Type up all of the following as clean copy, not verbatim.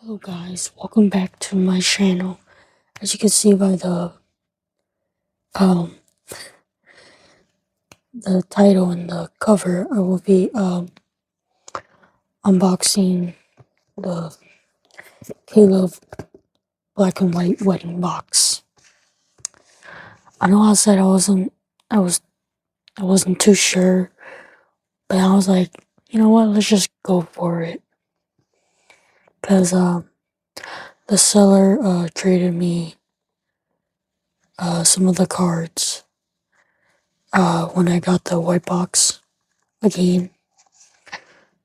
Hello guys, welcome back to my channel. As you can see by um the title and the cover, I will be unboxing the Caleb black and white wedding box. I know I said I wasn't too sure, but I was like, you know what, let's just go for it. Cause the seller traded me some of the cards when I got the white box again.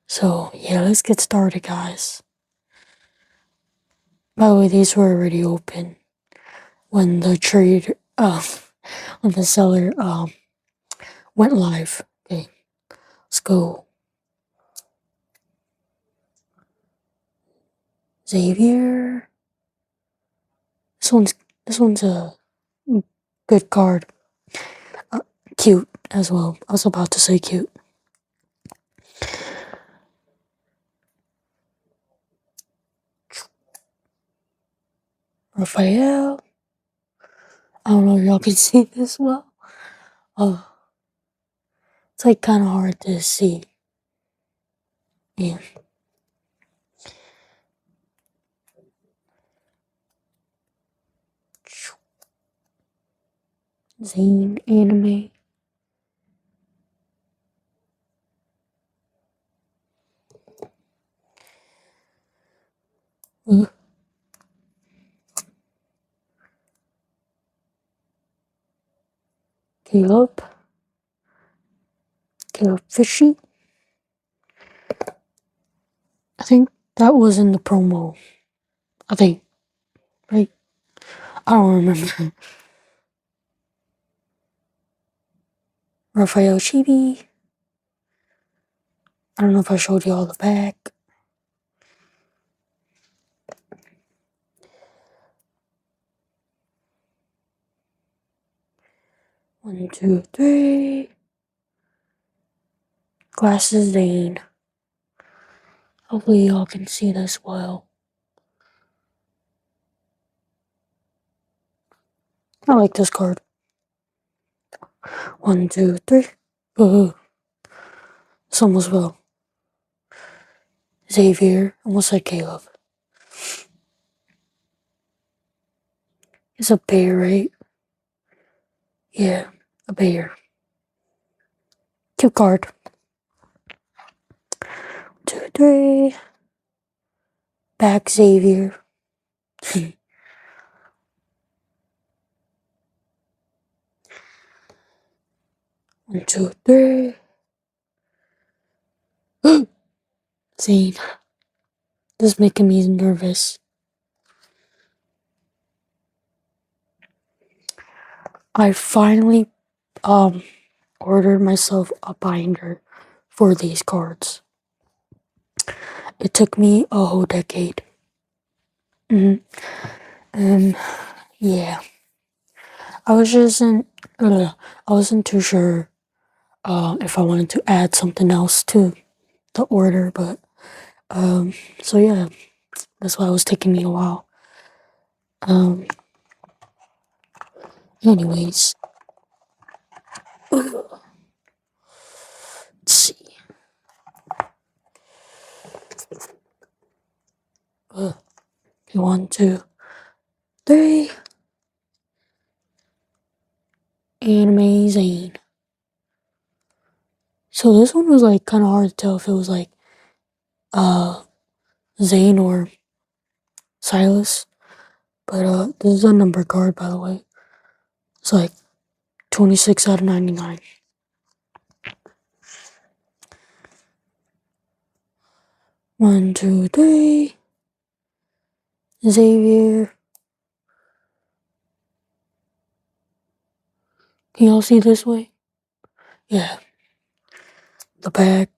So yeah, let's get started, guys. By the way, these were already open when the when the seller went live. Okay, let's go. Xavier. This one's a good card. Uh, Cute as well. I was about to say cute. Raphael. I don't know if y'all can see this well. Oh, it's like kind of hard to see. Yeah. Zine anime. Uh, Caleb. Caleb Fishy. I think that was in the promo. I think, right? I don't remember. Raphael Chibi. I don't know if I showed you all the back. One, two, three. Glasses Zane. Hopefully y'all can see this well. I like this card. One, two, three. Ooh. This one was well. Xavier. Almost like Caleb. It's a bear, right? Yeah, a bear. Cute card. One, two, three. Back Xavier. One, two, three. Zane. This is making me nervous. I finally ordered myself a binder for these cards. It took me a whole decade. Yeah, I wasn't too sure if I wanted to add something else to the order, but so yeah, that's why it was taking me a while. Anyways, let's see. Okay, one, two, three. Anime Zane. So this one was like kind of hard to tell if it was like Zane or Silas, but this is a number card, by the way. It's like 26 out of 99. One, two, three. Xavier. Can y'all see this way? Yeah. The back.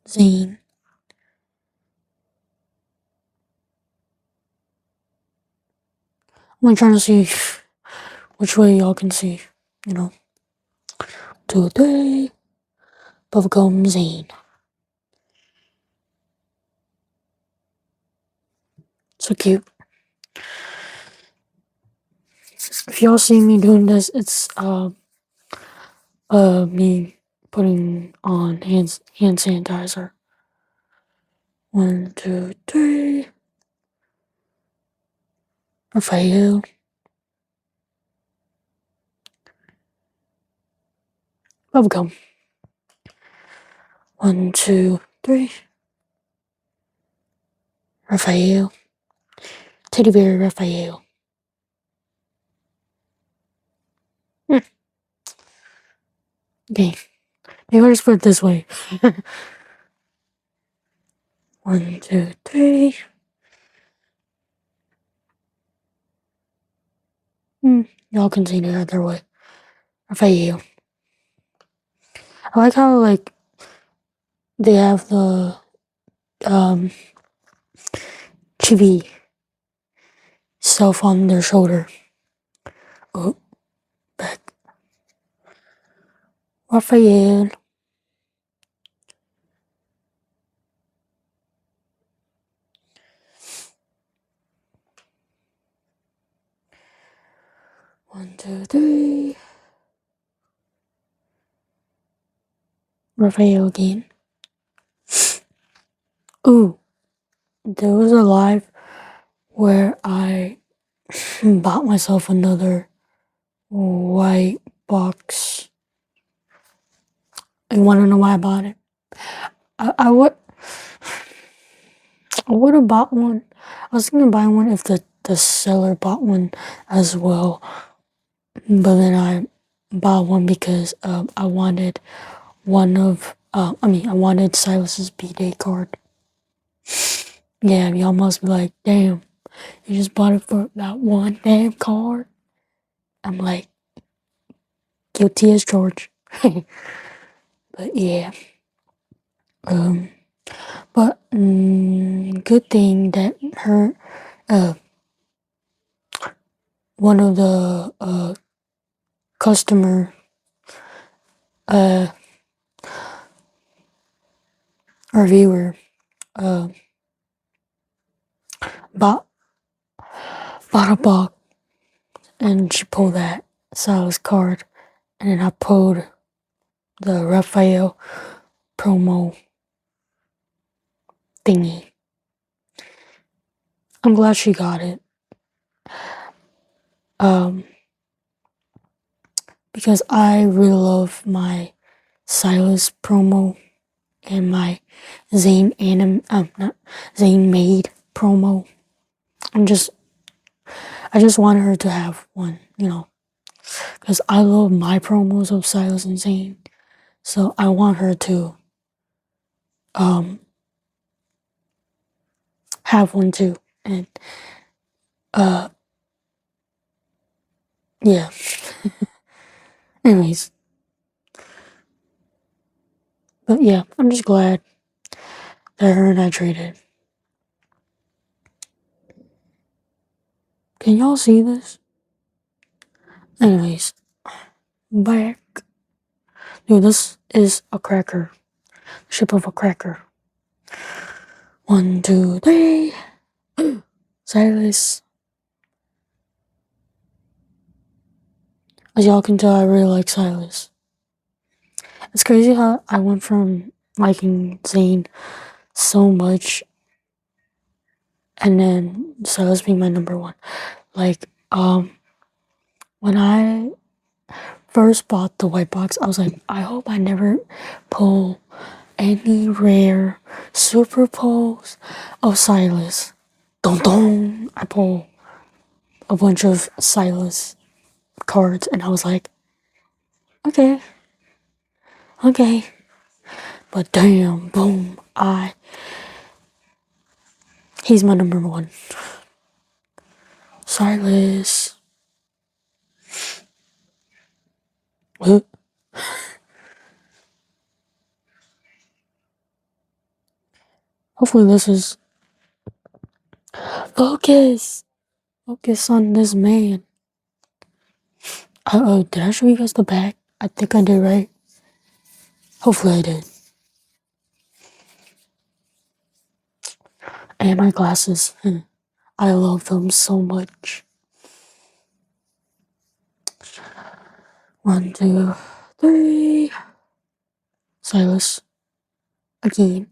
Zane. I'm trying to see which way y'all can see, you know. Two, three. bubblegum zine. So cute. If y'all see me doing this, it's me putting on hand sanitizer. 1, 2, 3. Raphael. Bubblegum. 1, 2, 3. Raphael. Teddy bear Raphael. Okay. Maybe I'll just put it this way. 1, 2, 3. Y'all can see the other way. Raphael. I like how they have the chibi self on their shoulder. Oh, back. Raphael. One, two, three. Raphael again. Ooh, there was a live where I bought myself another white box. You want to know why I bought it? I would have bought one. I was gonna buy one if the seller bought one as well, but then I bought one because I wanted I wanted Silas's B-Day card. Yeah, y'all must be like, damn, you just bought it for that one damn card. I'm like, guilty as George. But yeah. But good thing that one of the customer reviewer bought a box, and she pulled that Silas card, and then I pulled the Raphael promo thingy. I'm glad she got it. Because I really love my Silas promo and my Zane not Zane made promo. I just want her to have one, because I love my promos of Silas and Zane. So I want her to have one too. And yeah. Anyways. But yeah, I'm just glad that her and I traded. Can y'all see this? Anyways. Back. Dude, this is a cracker. Ship of a cracker. 1, 2, 3. Silas. As y'all can tell, I really like Silas. It's crazy how I went from liking Zane so much and then Silas being my number one. When I first bought the white box, I was like, I hope I never pull any rare super pulls of Silas. Dun. I pull a bunch of Silas cards, and I was like, okay. But damn, boom, he's my number one. Silas. What? Hopefully this is focus on this man. Did I show you guys the back? I think I did, right? Hopefully I did. And my glasses. I love them so much. 1, 2, 3. Silas. Again.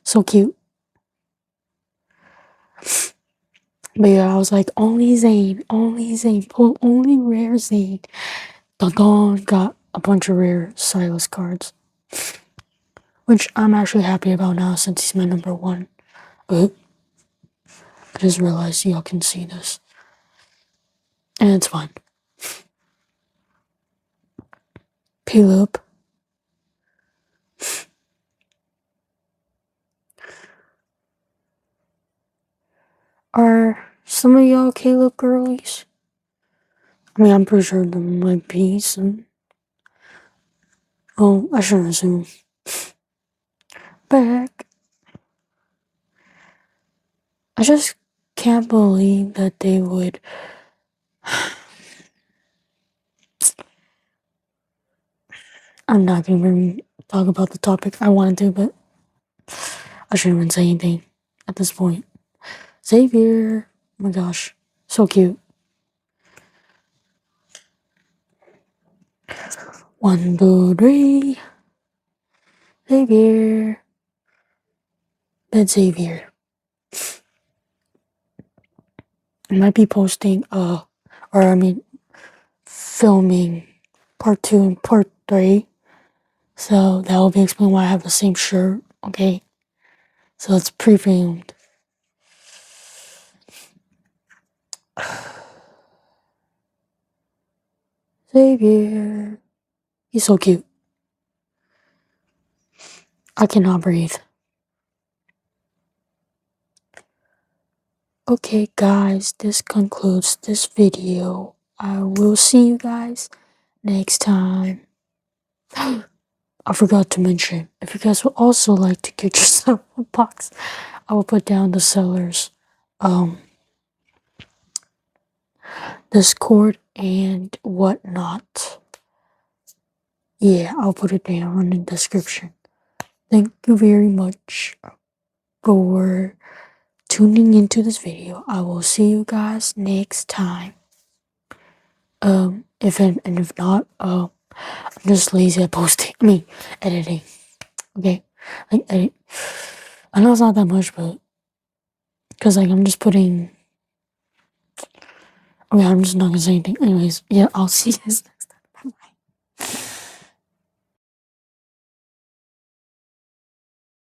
So cute. But yeah, I was like, only Zane, pull only rare Zane. Dun got a bunch of rare Silas cards. Which I'm actually happy about now since he's my number 1. I just realized y'all can see this. And it's fine. Caleb. Are some of y'all Caleb girlies? I mean, I'm pretty sure there might be some. Oh, I shouldn't assume. Back. I just can't believe that they would. I'm not gonna even talk about the topic I wanted to, but I shouldn't even say anything at this point. Xavier. Oh my gosh. So cute. 1, 2, 3. Xavier. That's Xavier. I might be posting, filming part 2 and part 3. So that will be explaining why I have the same shirt, okay? So it's pre-filmed. Xavier. He's so cute. I cannot breathe. Okay, guys, this concludes this video. I will see you guys next time. I forgot to mention, if you guys would also like to get yourself a box, I will put down the seller's Discord and whatnot. Yeah, I'll put it down in the description. Thank you very much for tuning into this video. I will see you guys next time. If not, I'm just lazy at posting. Editing. Okay, edit. I know it's not that much, but because I'm just putting. Okay, I'm just not gonna say anything. Anyways, yeah, I'll see you guys.